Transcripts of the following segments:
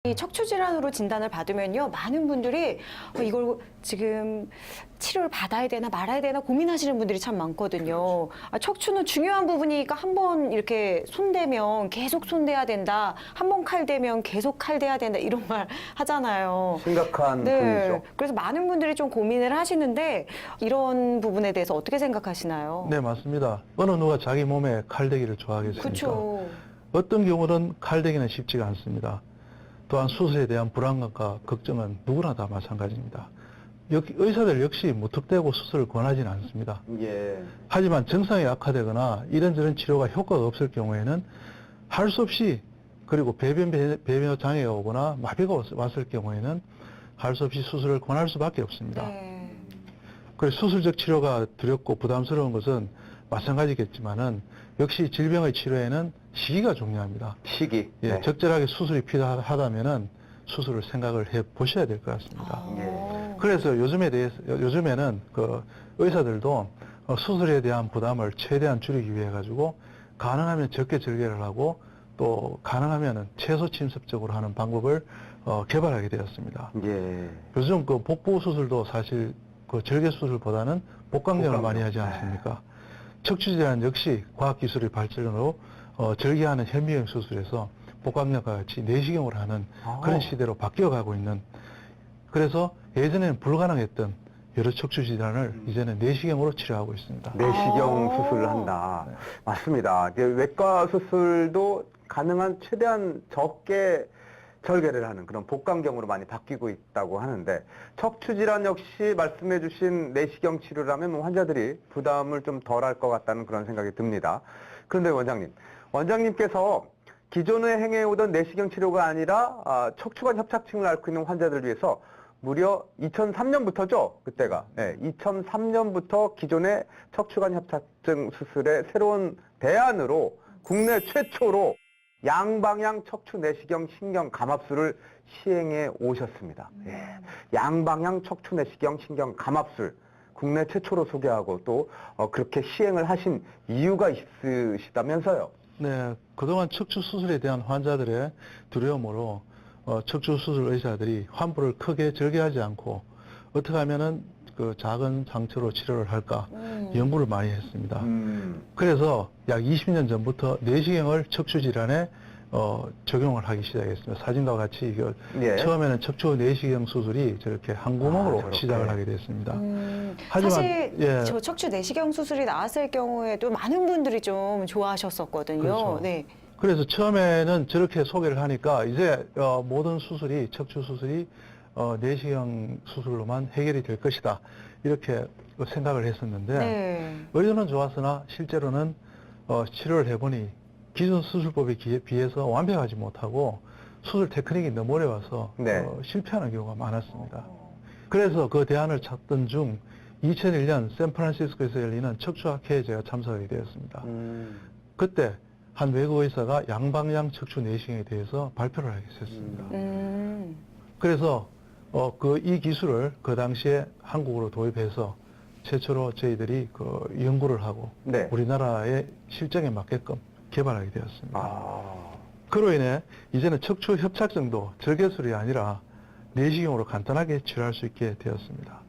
이 척추질환으로 진단을 받으면요, 많은 분들이 이걸 지금 치료를 받아야 되나 말아야 되나 고민하시는 분들이 참 많거든요. 척추는 중요한 부분이니까 한 번 이렇게 손대면 계속 손대야 된다. 한 번 칼대면 계속 칼대야 된다. 이런 말 하잖아요. 심각한 부위죠. 그래서 많은 분들이 좀 고민을 하시는데 이런 부분에 대해서 어떻게 생각하시나요? 네, 맞습니다. 어느 누가 자기 몸에 칼대기를 좋아하겠습니까? 그렇죠. 어떤 경우는 칼대기는 쉽지가 않습니다. 또한 수술에 대한 불안감과 걱정은 누구나 다 마찬가지입니다. 의사들 역시 무턱대고 수술을 권하지는 않습니다. 예. 하지만 증상이 악화되거나 이런저런 치료가 효과가 없을 경우에는 할 수 없이, 그리고 배변 장애가 오거나 마비가 왔을 경우에는 할 수 없이 수술을 권할 수밖에 없습니다. 네. 그래서 수술적 치료가 두렵고 부담스러운 것은 마찬가지겠지만은 역시 질병의 치료에는 시기가 중요합니다. 시기. 예, 네. 적절하게 수술이 필요하다면은 수술을 생각을 해 보셔야 될 것 같습니다. 아. 그래서 요즘에는 그 의사들도 수술에 대한 부담을 최대한 줄이기 위해 가지고 가능하면 적게 절개를 하고 또 가능하면은 최소 침습적으로 하는 방법을 개발하게 되었습니다. 예. 요즘 그 복부 수술도 사실 그 절개 수술보다는 복강경을 복강경. 많이 하지 않습니까? 척추질환 역시 과학기술의 발전으로 절개하는 현미경 수술에서 복강경과 같이 내시경으로 하는 그런 시대로 바뀌어가고 있는, 그래서 예전에는 불가능했던 여러 척추질환을 이제는 내시경으로 치료하고 있습니다. 내시경 아. 수술을 한다. 네. 맞습니다. 이게 외과 수술도 가능한 최대한 적게 절개를 하는 그런 복강경으로 많이 바뀌고 있다고 하는데, 척추질환 역시 말씀해 주신 내시경 치료라면 환자들이 부담을 좀 덜 할 것 같다는 그런 생각이 듭니다. 그런데 원장님께서 기존에 행해오던 내시경 치료가 아니라 척추관 협착증을 앓고 있는 환자들을 위해서 무려 2003년부터죠, 그때가. 네, 2003년부터 기존의 척추관 협착증 수술의 새로운 대안으로 국내 최초로 양방향 척추 내시경 신경 감압술을 시행해 오셨습니다. 예, 양방향 척추 내시경 신경 감압술 국내 최초로 소개하고 또 그렇게 시행을 하신 이유가 있으시다면서요? 네, 그동안 척추 수술에 대한 환자들의 두려움으로 척추 수술 의사들이 환부를 크게 절개하지 않고 어떻게 하면은 그 작은 상처로 치료를 할까 연구를 많이 했습니다. 그래서 약 20년 전부터 내시경을 척추 질환에 적용을 하기 시작했습니다. 사진과 같이 이거 예. 처음에는 척추 내시경 수술이 저렇게 한 구멍으로 저렇게. 시작을 하게 됐습니다. 하지만, 사실 예. 저 척추 내시경 수술이 나왔을 경우에도 많은 분들이 좀 좋아하셨었거든요. 그렇죠. 네. 그래서 처음에는 저렇게 소개를 하니까 이제 모든 수술이, 척추 수술이 내시경 수술로만 해결이 될 것이다, 이렇게 생각을 했었는데 네. 의도는 좋았으나 실제로는 치료를 해보니 기존 수술법에 비해서 완벽하지 못하고 수술 테크닉이 너무 어려워서 네. 실패하는 경우가 많았습니다. 그래서 그 대안을 찾던 중 2001년 샌프란시스코에서 열리는 척추학회에 제가 참석하게 되었습니다. 그때 한 외국 의사가 양방향 척추 내시경에 대해서 발표를 하게 됐습니다. 그래서 이 기술을 그 당시에 한국으로 도입해서 최초로 저희들이 그 연구를 하고 네. 우리나라의 실정에 맞게끔 개발하게 되었습니다. 아. 그로 인해 이제는 척추 협착증도 절개술이 아니라 내시경으로 간단하게 치료할 수 있게 되었습니다.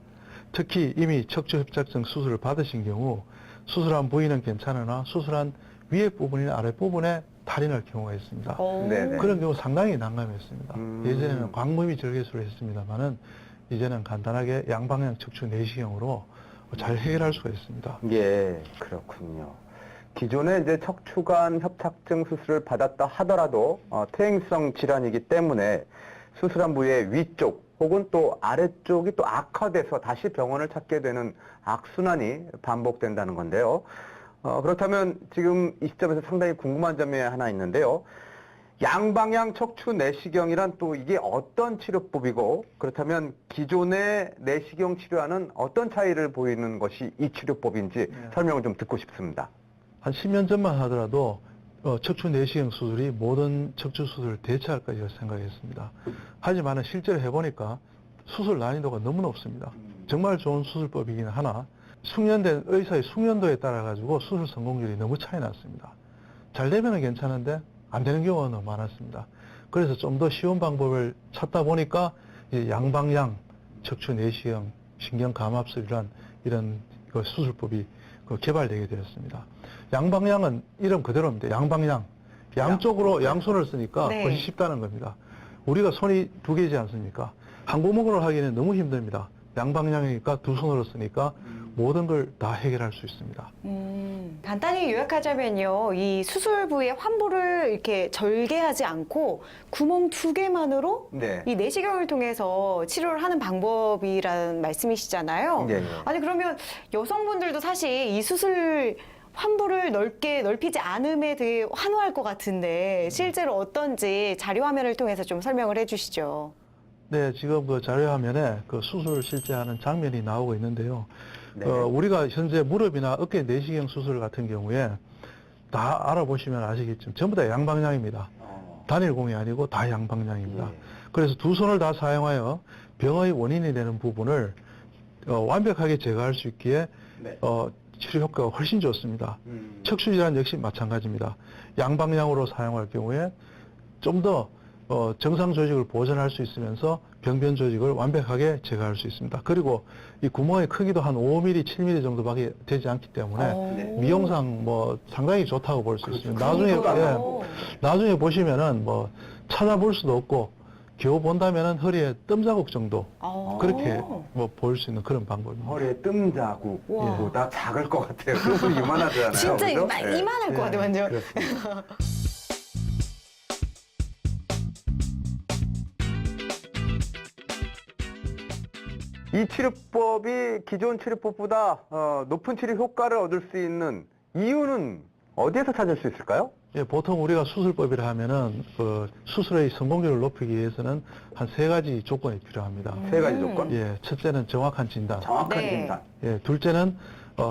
특히 이미 척추 협착증 수술을 받으신 경우 수술한 부위는 괜찮으나 수술한 위에 부분이나 아래 부분에 탈이 날 경우가 있습니다. 네네. 그런 경우 상당히 난감했습니다. 음. 예전에는 광범위 절개술을 했습니다만은 이제는 간단하게 양방향 척추 내시경으로 잘 해결할 수가 있습니다. 예, 그렇군요. 기존에 이제 척추관 협착증 수술을 받았다 하더라도 퇴행성 질환이기 때문에 수술한 부위의 위쪽 혹은 또 아래쪽이 또 악화돼서 다시 병원을 찾게 되는 악순환이 반복된다는 건데요. 그렇다면 지금 이 시점에서 상당히 궁금한 점이 하나 있는데요. 양방향 척추 내시경이란 또 이게 어떤 치료법이고, 그렇다면 기존의 내시경 치료와는 어떤 차이를 보이는 것이 이 치료법인지 설명을 좀 듣고 싶습니다. 한 10년 전만 하더라도 척추 내시경 수술이 모든 척추 수술을 대체할 것이라 생각했습니다. 하지만 실제로 해보니까 수술 난이도가 너무 높습니다. 정말 좋은 수술법이긴 하나 숙련된 의사의 숙련도에 따라 가지고 수술 성공률이 너무 차이 났습니다. 잘 되면 괜찮은데 안 되는 경우가 너무 많았습니다. 그래서 좀 더 쉬운 방법을 찾다 보니까 이제 양방향 척추 내시경 신경감압술이란 이런 그 수술법이 개발되게 되었습니다. 양방향은 이름 그대로입니다. 양방향. 양쪽으로 양손을 쓰니까 네. 훨씬 쉽다는 겁니다. 우리가 손이 두 개지 않습니까? 한 구멍으로 하기는 너무 힘듭니다. 양방향이니까 두 손으로 쓰니까 모든 걸 다 해결할 수 있습니다. 간단히 요약하자면요. 이 수술 부위의 환부를 이렇게 절개하지 않고 구멍 두 개만으로 네. 이 내시경을 통해서 치료를 하는 방법이라는 말씀이시잖아요. 네, 네. 아니 그러면 여성분들도 사실 이 수술 환부를 넓히지 않음에 되게 환호할 것 같은데 실제로 어떤지 자료 화면을 통해서 좀 설명을 해주시죠. 네, 지금 그 자료화면에 그 수술을 실제 하는 장면이 나오고 있는데요. 네. 우리가 현재 무릎이나 어깨 내시경 수술 같은 경우에 다 알아보시면 아시겠지만 전부 다 양방향입니다. 단일공이 아니고 다 양방향입니다. 예. 그래서 두 손을 다 사용하여 병의 원인이 되는 부분을 완벽하게 제거할 수 있기에 네. 치료 효과가 훨씬 좋습니다. 척추질환 역시 마찬가지입니다. 양방향으로 사용할 경우에 좀 더 정상 조직을 보존할 수 있으면서 병변 조직을 완벽하게 제거할 수 있습니다. 그리고 이 구멍의 크기도 한 5mm, 7mm 정도밖에 되지 않기 때문에 네. 미용상 상당히 좋다고 볼 수 그렇죠. 있습니다. 나중에 그러니까요. 나중에 보시면은 찾아볼 수도 없고 겨우 본다면은 허리에 뜸 자국 정도 그렇게 볼 수 있는 그런 방법입니다. 허리에 뜸 자국보다 와. 작을 것 같아요. 너무 이만하잖아요. 진짜 그죠? 이만할 것 네. 같아요, 완전. 그렇습니다. 이 치료법이 기존 치료법보다 높은 치료 효과를 얻을 수 있는 이유는 어디에서 찾을 수 있을까요? 예, 보통 우리가 수술법이라 하면은 그 수술의 성공률을 높이기 위해서는 한 세 가지 조건이 필요합니다. 세 가지 조건. 예, 첫째는 정확한 진단. 정확한 네. 진단. 예, 둘째는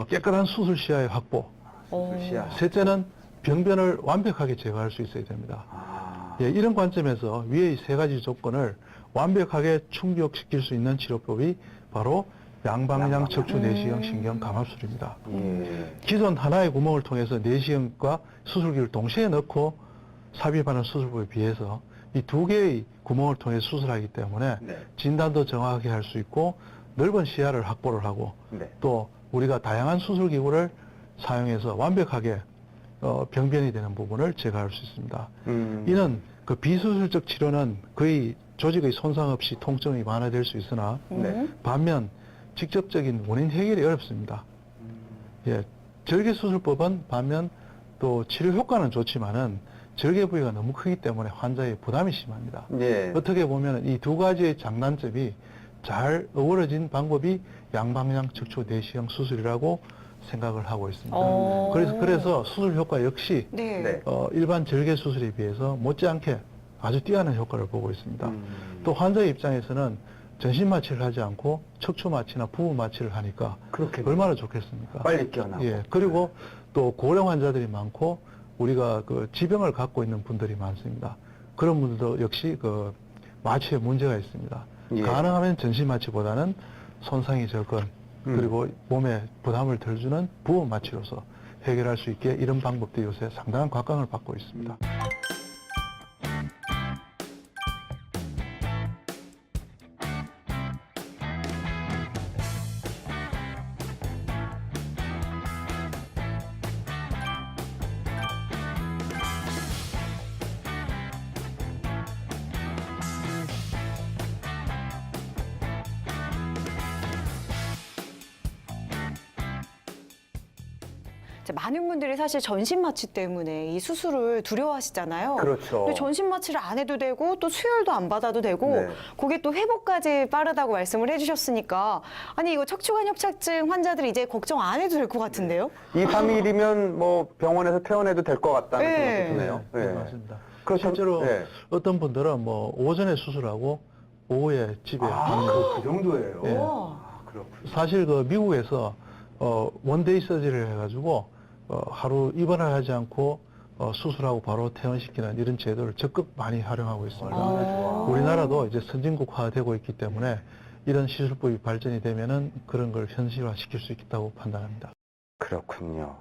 깨끗한 수술 시야의 확보. 수술 시야. 셋째는 병변을 완벽하게 제거할 수 있어야 됩니다. 아, 예, 이런 관점에서 위의 세 가지 조건을 완벽하게 충족시킬 수 있는 치료법이 바로 양방향 척추 내시경 신경 감압술입니다. 예. 기존 하나의 구멍을 통해서 내시경과 수술기를 동시에 넣고 삽입하는 수술법에 비해서 이 두 개의 구멍을 통해 수술하기 때문에 네. 진단도 정확하게 할 수 있고 넓은 시야를 확보를 하고 네. 또 우리가 다양한 수술기구를 사용해서 완벽하게 병변이 되는 부분을 제거할 수 있습니다. 이는 그 비수술적 치료는 거의 조직의 손상 없이 통증이 완화될 수 있으나 네. 반면 직접적인 원인 해결이 어렵습니다. 예, 절개 수술법은 반면 또 치료 효과는 좋지만은 절개 부위가 너무 크기 때문에 환자의 부담이 심합니다. 예. 어떻게 보면 이 두 가지의 장단점이 잘 어우러진 방법이 양방향 척추 내시경 수술이라고 생각을 하고 있습니다. 그래서 수술 효과 역시 네. 네. 일반 절개 수술에 비해서 못지않게 아주 뛰어난 효과를 보고 있습니다. 또 환자 입장에서는 전신 마취를 하지 않고 척추 마취나 부부 마취를 하니까 그렇게 얼마나 좋겠습니까? 빨리 깨어나고. 예. 그리고 또 고령 환자들이 많고 우리가 그 지병을 갖고 있는 분들이 많습니다. 그런 분들도 역시 그 마취에 문제가 있습니다. 예. 가능하면 전신 마취보다는 손상이 적은 그리고 몸에 부담을 덜 주는 부부 마취로서 해결할 수 있게 이런 방법도 요새 상당한 각광을 받고 있습니다. 많은 분들이 사실 전신 마취 때문에 이 수술을 두려워하시잖아요. 그렇죠. 근데 전신 마취를 안 해도 되고 또 수혈도 안 받아도 되고 네. 그게 또 회복까지 빠르다고 말씀을 해주셨으니까 아니 이거 척추관 협착증 환자들이 이제 걱정 안 해도 될 것 같은데요? 2, 3일이면 뭐 병원에서 퇴원해도 될 것 같다는 네. 생각이 드네요. 네, 맞습니다. 그렇죠. 실제로 네. 어떤 분들은 뭐 오전에 수술하고 오후에 집에 가는 거. 그 정도예요. 예. 아, 그렇군요. 사실 그 미국에서 원데이 서지를 해가지고 하루 입원을 하지 않고 수술하고 바로 퇴원시키는 이런 제도를 적극 많이 활용하고 있습니다. 얼마나 좋아. 우리나라도 이제 선진국화되고 있기 때문에 이런 시술법이 발전이 되면은 그런 걸 현실화시킬 수 있다고 판단합니다. 그렇군요.